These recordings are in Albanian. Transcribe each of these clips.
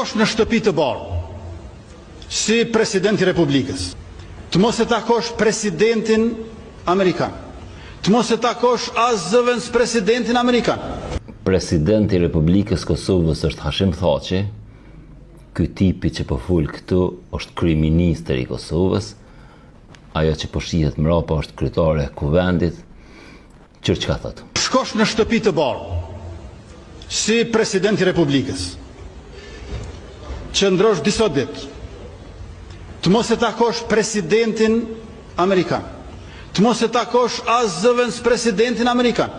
shkosh në shtëpi të bardhë, si presidenti Republikës, të mos e takosh presidentin Amerikan, të mos e takosh as zëvendës presidentin Amerikan. Presidenti i Republikës Kosovës është Hashim Thaçi. Ky tipi që po fol këtu është kryeministri i Kosovës. Ajo që po shihet mbrapa është kryetare e kuvendit. Çka thotë? Shkosh në shtëpi të bardhë, si presidenti i Republikës, qëndrosh disa ditë, të mos e takosh presidentin Amerikan, të mos e takosh as zëvendës presidentin Amerikan,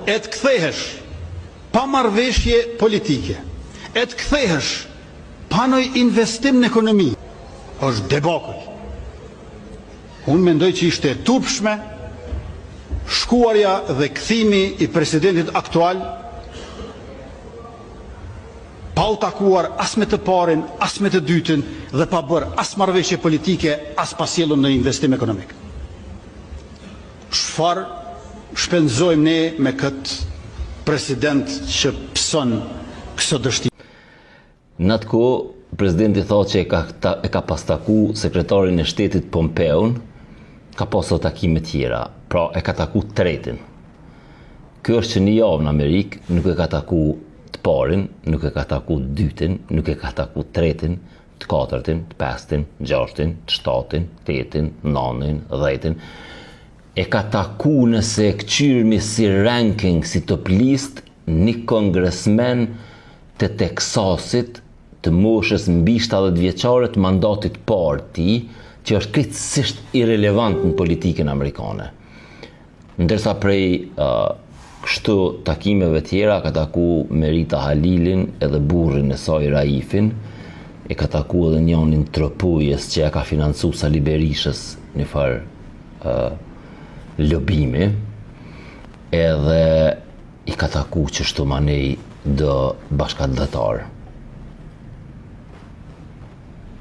e të kthehesh pa marrëveshje politike, e të kthehesh pa ndonjë investim në ekonomi, është debakull. Unë mendoj që ishte e turpshme shkuarja dhe kthimi i presidentit aktual pa u takuar as me të parin, as me të dytin dhe pa bërë as marrëveshje politike, as pa sjellur në investim ekonomik. Çfarë shpenzojmë ne me këtë president që pëson këso dështim? Në atë kohë, presidenti Thaçi e ka pastaku sekretarin e shtetit Pompeun, ka pasur takime tjera, pra e ka taku tretin. Ky është që një javë në Amerikë nuk e ka taku të parin, nuk e ka taku dytin, nuk e ka taku tretin, të katërtin, të pestin, gjashtin, të shtatin, tetin, nonin, dhjetin. E ka taku nëse këqyrmi si ranking, si top list, një kongresmen të Teksasit të moshës mbi 70 vjeçare të mandatit parë ti, që është krejtësisht irrelevant në politikën amerikane. Ndërsa prej kështu takimeve tjera ka taku Merita Halilin edhe burrin e saj Raifin, e ka taku edhe njonin Tropujës që ja ka financu Sali Berishës një farë lobimi, edhe i ka taku qështu manej dë bashkëdhetar.